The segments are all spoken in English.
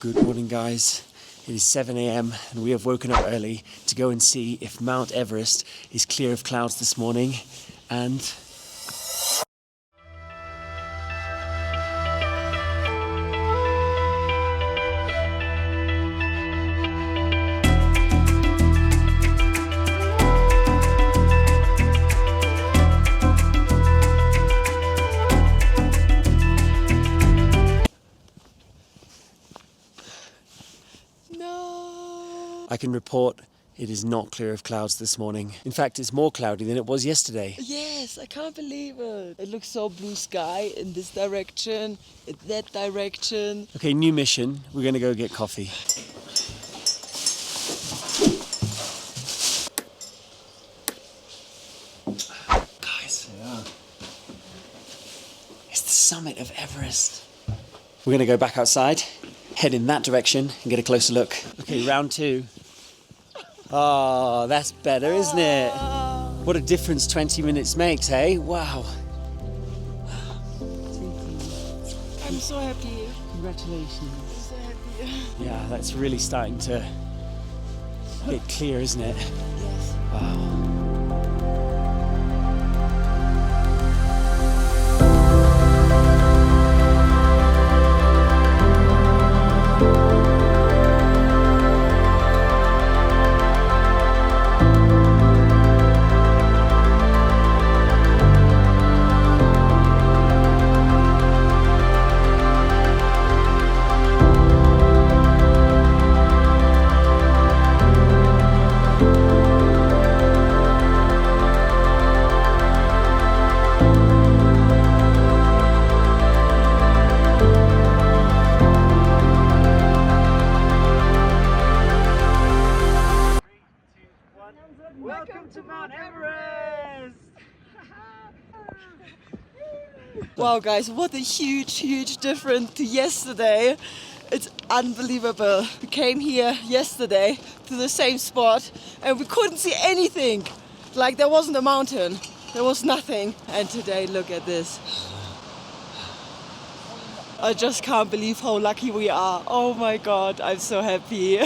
Good morning, guys. It is 7 a.m. and we have woken up early to go and see if Mount Everest is clear of clouds this morning. And I can report it is not clear of clouds this morning. In fact, it's more cloudy than it was yesterday. Yes, I can't believe it. It looks so blue sky in this direction, in that direction. Okay, new mission. We're going to go get coffee. Guys, it's the summit of Everest. We're going to go back outside, head in that direction and get a closer look. Okay, round two. Oh, that's better, isn't it? What a difference 20 minutes makes, hey? Wow. I'm so happy. Congratulations. I'm so happy. Yeah, that's really starting to get clear, isn't it? Yes. Wow. Welcome to Mount Everest! Wow, guys, what a huge difference to yesterday. It's unbelievable. We came here yesterday to the same spot and we couldn't see anything. Like there wasn't a mountain, there was nothing. And today, look at this. I just can't believe how lucky we are. Oh my God, I'm so happy.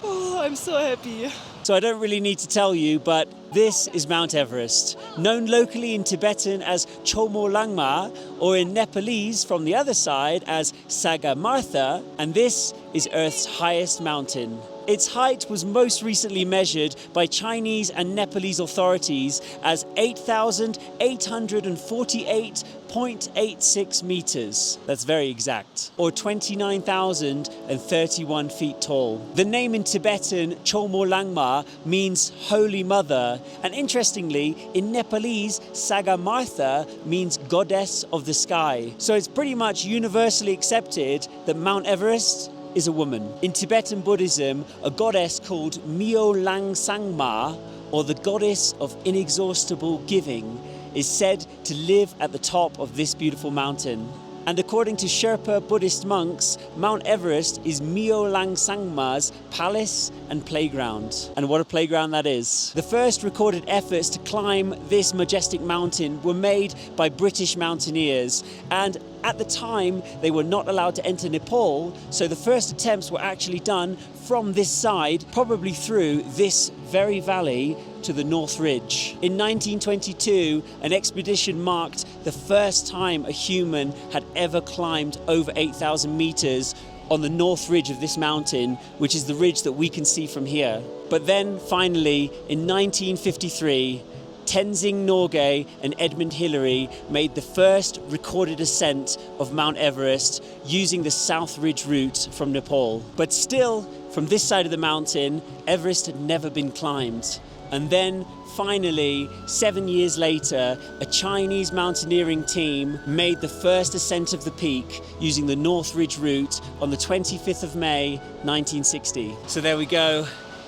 Oh, I'm so happy. So I don't really need to tell you, but this is Mount Everest, known locally in Tibetan as Chomolungma, or in Nepalese from the other side as Sagarmatha, and this is Earth's highest mountain. Its height was most recently measured by Chinese and Nepalese authorities as 8,848.86 meters. That's very exact, or 29,031 feet tall. The name in Tibetan, Chomolungma, means Holy Mother, and interestingly, in Nepalese, Sagarmatha means Goddess of the Sky. So it's pretty much universally accepted that Mount Everest is a woman. In Tibetan Buddhism, a goddess called Myo-Langsangma, or the goddess of inexhaustible giving, is said to live at the top of this beautiful mountain. And according to Sherpa Buddhist monks, Mount Everest is Myo-Langsangma's palace and playground. And what a playground that is. The first recorded efforts to climb this majestic mountain were made by British mountaineers, and at the time they were not allowed to enter Nepal, so the first attempts were actually done from this side, probably through this very valley to the North Ridge. In 1922, an expedition marked the first time a human had ever climbed over 8,000 meters on the North Ridge of this mountain, which is the ridge that we can see from here. But then finally, in 1953, Tenzing Norgay and Edmund Hillary made the first recorded ascent of Mount Everest using the South Ridge route from Nepal. But still, from this side of the mountain, Everest had never been climbed. And then, finally, 7 years later, a Chinese mountaineering team made the first ascent of the peak using the North Ridge route on the 25th of May, 1960. So there we go.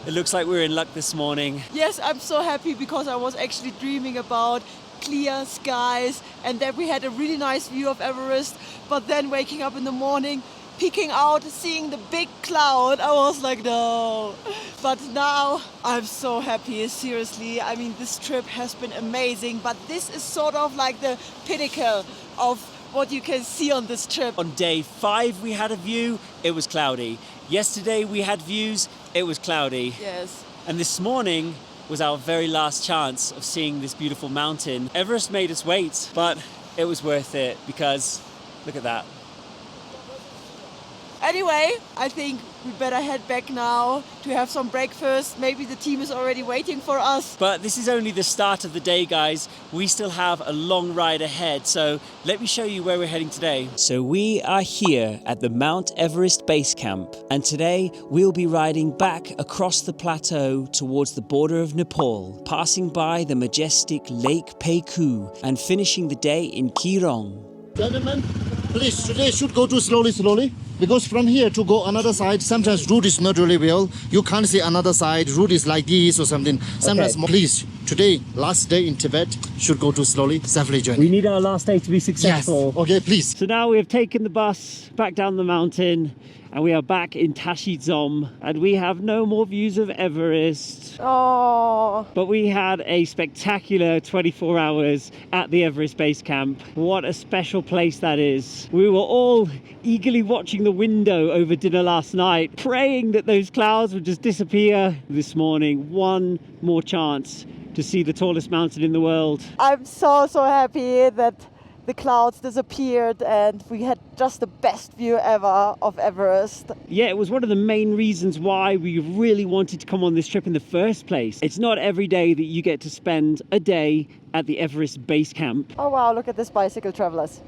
It looks like we're in luck this morning. Yes, I'm so happy because I was actually dreaming about clear skies and that we had a really nice view of Everest. But then waking up in the morning, peeking out, seeing the big cloud, I was like, no. But now I'm so happy, seriously. I mean, this trip has been amazing, but this is sort of like the pinnacle of what you can see on this trip. On day 5 we had a view, it was cloudy. Yesterday we had views, it was cloudy. Yes. And this morning was our very last chance of seeing this beautiful mountain. Everest made us wait, but it was worth it because look at that. Anyway, I think we better head back now to have some breakfast. Maybe the team is already waiting for us. But this is only the start of the day, guys. We still have a long ride ahead, so let me show you where we're heading today. So we are here at the Mount Everest Base Camp, and today we'll be riding back across the plateau towards the border of Nepal, passing by the majestic Lake Pelkonen and finishing the day in Kirong. Gentlemen, please, today should go too slowly. Because from here to go another side, sometimes route is not really well. You can't see another side, route is like this or something. Sometimes, please, today, last day in Tibet, should go too slowly, safely journey. We need our last day to be successful. Yes. Okay, please. So now we have taken the bus back down the mountain and we are back in Tashizom and we have no more views of Everest. Oh. But we had a spectacular 24 hours at the Everest Base Camp. What a special place that is. We were all eagerly watching the window over dinner last night, praying that those clouds would just disappear. This morning, one more chance to see the tallest mountain in the world. I'm so happy that the clouds disappeared and we had just the best view ever of Everest. Yeah, it was one of the main reasons why we really wanted to come on this trip in the first place. It's not every day that you get to spend a day at the Everest Base Camp. Oh wow, look at this bicycle travelers.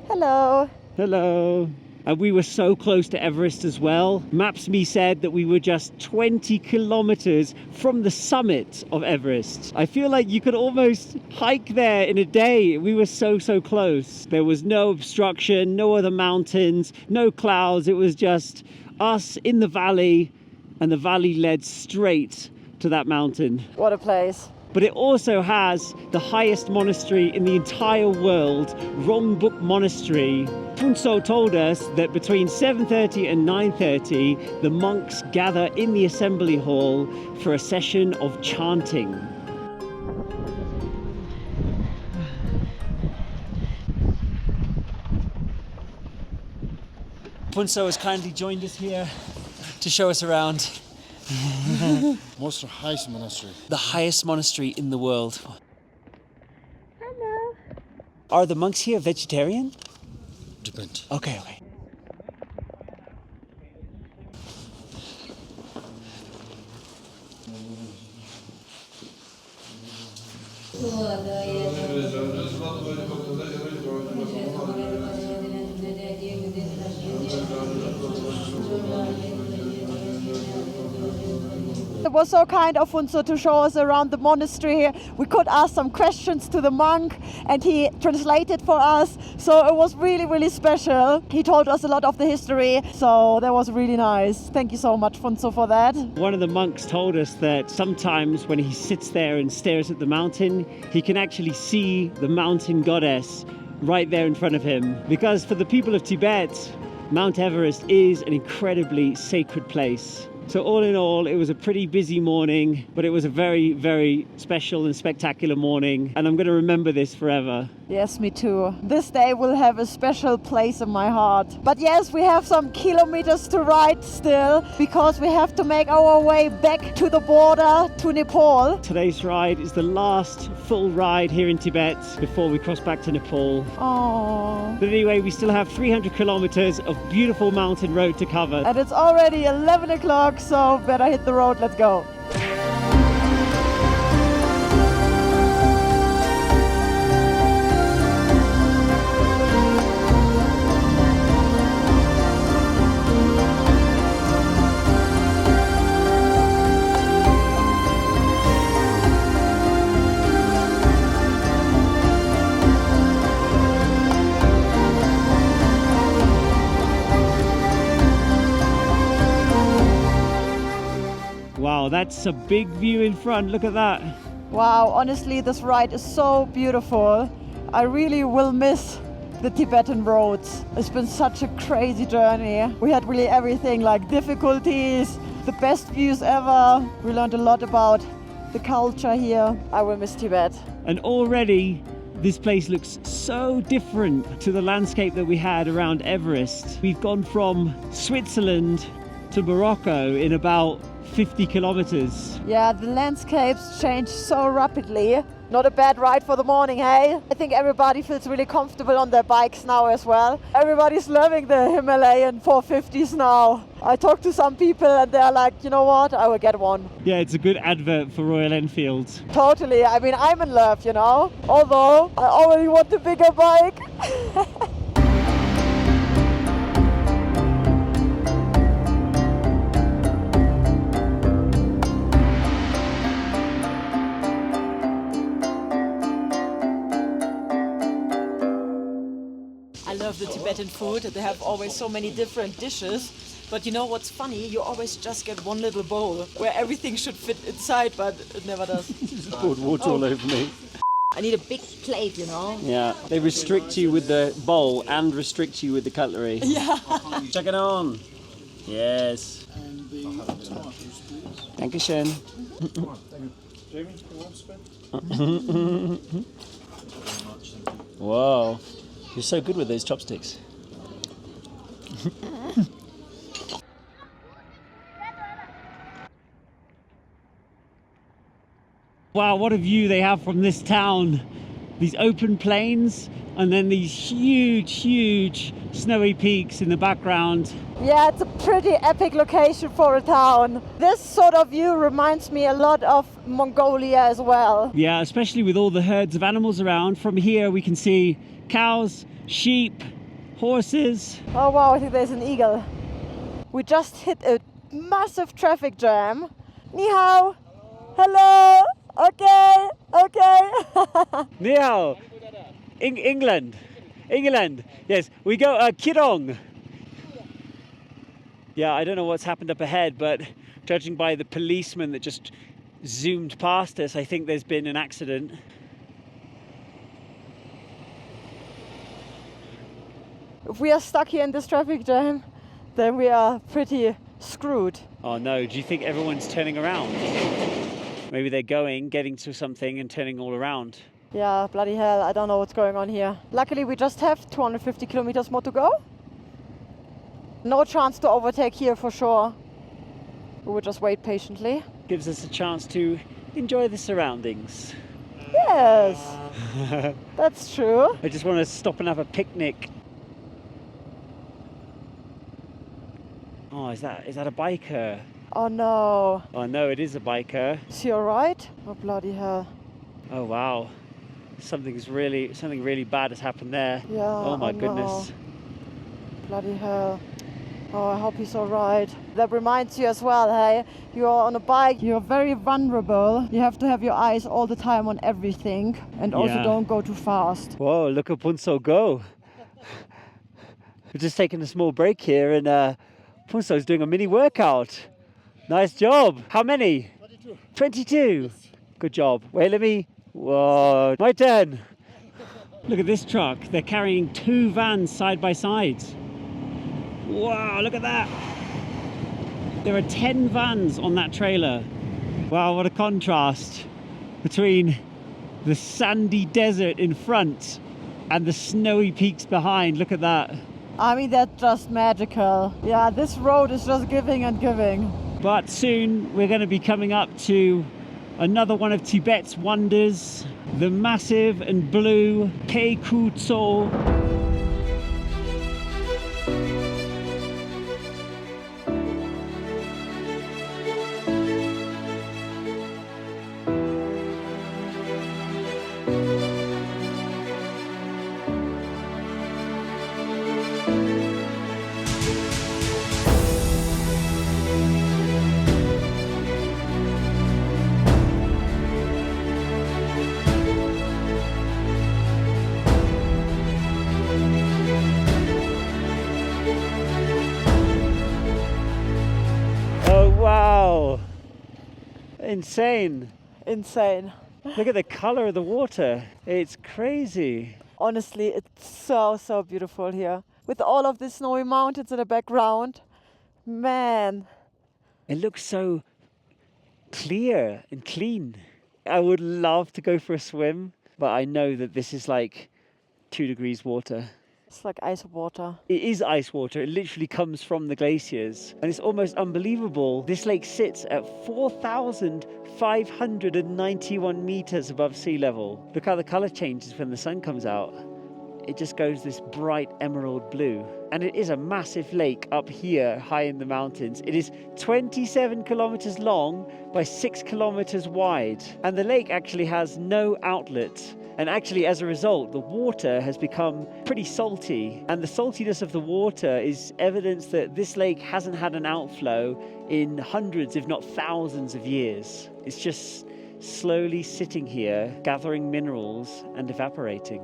Hello. Hello. And we were so close to Everest as well. Maps.me said that we were just 20 kilometers from the summit of Everest. I feel like you could almost hike there in a day. We were so close. There was no obstruction, no other mountains, no clouds. It was just us in the valley, and the valley led straight to that mountain. What a place. But it also has the highest monastery in the entire world, Rongbuk Monastery. Phuntsho told us that between 7:30 and 9:30, the monks gather in the assembly hall for a session of chanting. Phuntsho has kindly joined us here to show us around. Most highest monastery. The highest monastery in the world. Hello. Are the monks here vegetarian? Depends. Okay. It was so kind of Phuntsho to show us around the monastery. We could ask some questions to the monk and he translated for us. So it was really special. He told us a lot of the history. So that was really nice. Thank you so much, Phuntsho, for that. One of the monks told us that sometimes when he sits there and stares at the mountain, he can actually see the mountain goddess right there in front of him. Because for the people of Tibet, Mount Everest is an incredibly sacred place. So all in all, it was a pretty busy morning, but it was a very special and spectacular morning. And I'm going to remember this forever. Yes, me too. This day will have a special place in my heart. But yes, we have some kilometers to ride still because we have to make our way back to the border to Nepal. Today's ride is the last full ride here in Tibet before we cross back to Nepal. Oh. But anyway, we still have 300 kilometers of beautiful mountain road to cover. And it's already 11 o'clock, so better hit the road. Let's go. Wow, that's a big view in front. Look at that. Wow, honestly, this ride is so beautiful. I really will miss the Tibetan roads. It's been such a crazy journey. We had really everything, like difficulties, the best views ever. We learned a lot about the culture here. I will miss Tibet. And already This place looks so different to the landscape that we had around Everest. We've gone from Switzerland to Morocco in about 50 kilometers. Yeah, the landscapes change so rapidly. Not a bad ride for the morning, hey? I think everybody feels really comfortable on their bikes now as well. Everybody's loving the Himalayan 450s now. I talked to some people and they're like, you know what, I will get one. Yeah, it's a good advert for Royal Enfield. Totally, I mean, I'm in love, you know? Although, I already want the bigger bike. I love the Tibetan food. They have always so many different dishes. But you know what's funny? You always just get one little bowl where everything should fit inside, but it never does. Just poured water all over me. I need a big plate, you know? Yeah, they restrict you with the bowl and restrict you with the cutlery. Yeah. Check it on. Yes. And the tomatoes, please. Dankeschön. Jamie, you want to spin? Whoa, you're so good with those chopsticks. Wow, what a view they have from this town. These open plains and then these huge snowy peaks in the background. Yeah, it's a pretty epic location for a town. This sort of view reminds me a lot of Mongolia as well. Yeah, especially with all the herds of animals around. From here we can see cows, sheep, horses. Oh wow, I think there's an eagle. We just hit a massive traffic jam. Ni hao. Hello. Okay. Ni hao. England. Yes, we go Kirong. Yeah, I don't know what's happened up ahead, but judging by the policeman that just zoomed past us, I think there's been an accident. If we are stuck here in this traffic jam, then we are pretty screwed. Oh no, do you think everyone's turning around? Maybe they're getting to something and turning all around. Yeah, bloody hell, I don't know what's going on here. Luckily, we just have 250 kilometers more to go. No chance to overtake here for sure. We will just wait patiently. Gives us a chance to enjoy the surroundings. Yes, that's true. I just want to stop and have a picnic. Oh, is that a biker? Oh no. Oh no, it is a biker. Is he alright? Oh bloody hell. Oh wow. Something really bad has happened there. Yeah. Oh my no. goodness. Bloody hell. Oh, I hope he's alright. That reminds you as well, hey? You're on a bike, you're very vulnerable. You have to have your eyes all the time on everything. And also Yeah. don't go too fast. Whoa, look at Punso go. We're just taking a small break here and Punso's doing a mini workout. Nice job. How many? 22. 22. Good job. Wait, whoa, my turn. Look at this truck. They're carrying 2 vans side by side. Wow, look at that. There are 10 vans on that trailer. Wow, what a contrast between the sandy desert in front and the snowy peaks behind. Look at that. I mean, that's just magical. Yeah, this road is just giving and giving. But soon we're going to be coming up to another one of Tibet's wonders, the massive and blue Pelkonen. Wow, insane. Look at the color of the water. It's crazy. Honestly, it's so beautiful here. With all of these snowy mountains in the background. Man. It looks so clear and clean. I would love to go for a swim but I know that this is like 2 degrees water. It's like ice water. It is ice water. It literally comes from the glaciers. And it's almost unbelievable. This lake sits at 4,591 meters above sea level. Look how the color changes when the sun comes out. It just goes this bright emerald blue. And it is a massive lake up here high in the mountains. It is 27 kilometers long by 6 kilometers wide. And the lake actually has no outlet. And actually, as a result, the water has become pretty salty. And the saltiness of the water is evidence that this lake hasn't had an outflow in hundreds, if not thousands of years. It's just slowly sitting here, gathering minerals and evaporating.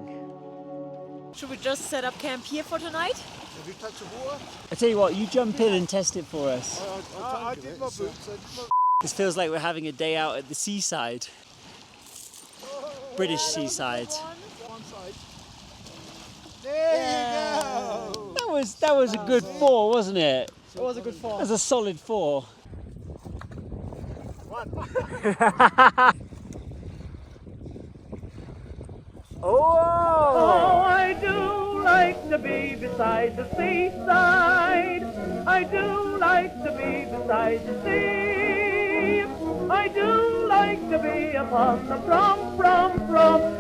Should we just set up camp here for tonight? Have you touched the water? I tell you what, you jump in and test it for us. I did my boots. This feels like we're having a day out at the seaside. British seaside. One side. There you go. That was a good 4, wasn't it? It was a good fall. That was a solid 4. Oh, I do like to be beside the seaside. I do like to be beside the sea. I do like to be upon the from.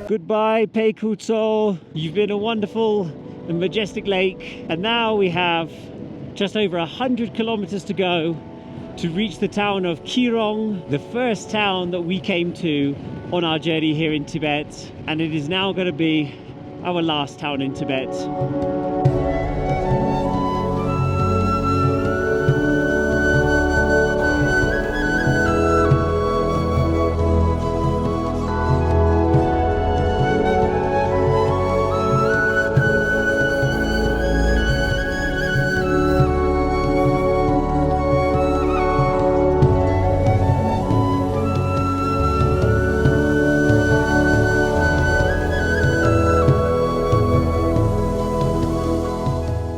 Goodbye, Pelkonen. You've been a wonderful and majestic lake. And now we have just over 100 kilometers to go to reach the town of Kirong, the first town that we came to on our journey here in Tibet. And it is now going to be our last town in Tibet.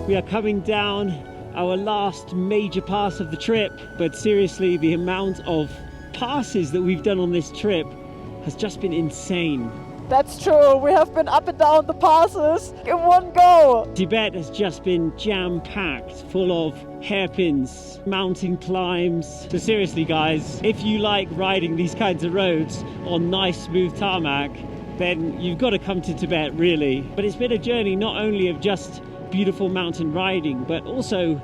We are coming down our last major pass of the trip, but seriously, the amount of passes that we've done on this trip has just been insane. That's true. We have been up and down the passes in one go. Tibet has just been jam-packed, full of hairpins, mountain climbs. So seriously, guys, if you like riding these kinds of roads on nice, smooth tarmac, then you've got to come to Tibet, really. But it's been a journey not only of just beautiful mountain riding, but also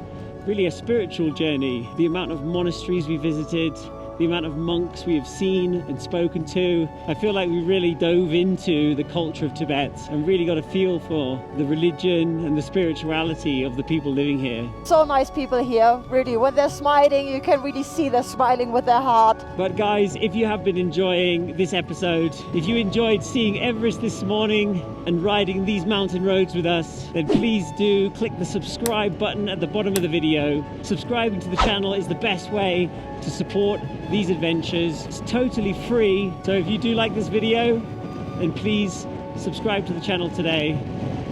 really a spiritual journey. The amount of monasteries we visited, the amount of monks we have seen and spoken to. I feel like we really dove into the culture of Tibet and really got a feel for the religion and the spirituality of the people living here. So nice people here, really. When they're smiling, you can really see they're smiling with their heart. But guys, if you have been enjoying this episode, if you enjoyed seeing Everest this morning and riding these mountain roads with us, then please do click the subscribe button at the bottom of the video. Subscribing to the channel is the best way to support these adventures. It's totally free. So if you do like this video, then please subscribe to the channel today.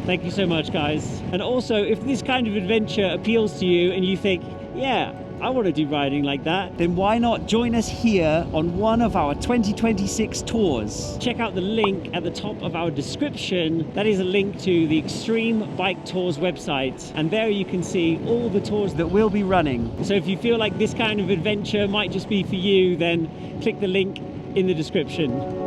Thank you so much, guys. And also, if this kind of adventure appeals to you and you think, yeah, I want to do riding like that, then why not join us here on one of our 2026 tours? Check out the link at the top of our description. That is a link to the Extreme Bike Tours website, and there you can see all the tours that we'll be running. So if you feel like this kind of adventure might just be for you, then click the link in the description.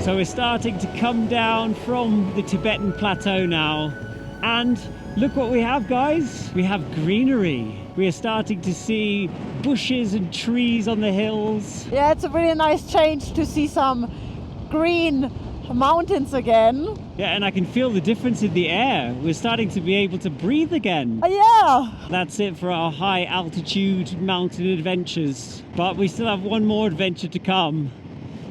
So we're starting to come down from the Tibetan Plateau now, and look what we have, guys. We have greenery. We are starting to see bushes and trees on the hills. Yeah, it's a really nice change to see some green mountains again. Yeah, and I can feel the difference in the air. We're starting to be able to breathe again. Yeah. That's it for our high altitude mountain adventures. But we still have one more adventure to come.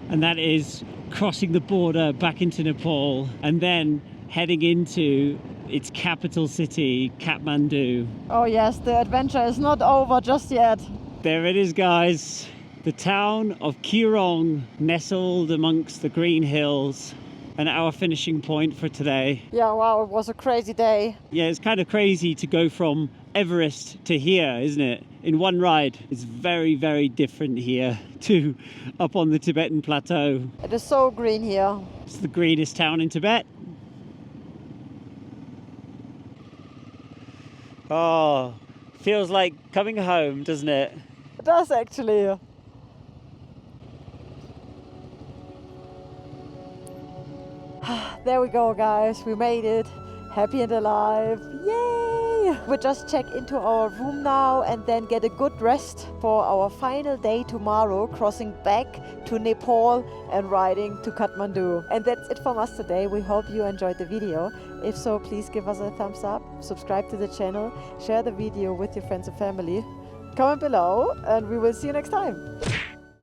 and that is crossing the border back into Nepal and then heading into its capital city, Kathmandu. Oh yes, the adventure is not over just yet. There it is, guys. The town of Kirong, nestled amongst the green hills, and our finishing point for today. Yeah, wow, it was a crazy day. Yeah, it's kind of crazy to go from Everest to here, isn't it? In one ride. It's very, very different here to up on the Tibetan Plateau. It is so green here. It's the greenest town in Tibet. Oh, feels like coming home, doesn't it? It does actually. There we go, guys. We made it. Happy and alive. Yay! We'll just check into our room now and then get a good rest for our final day tomorrow, crossing back to Nepal and riding to Kathmandu. And that's it from us today. We hope you enjoyed the video. If so, please give us a thumbs up, subscribe to the channel, share the video with your friends and family, comment below, and we will see you next time.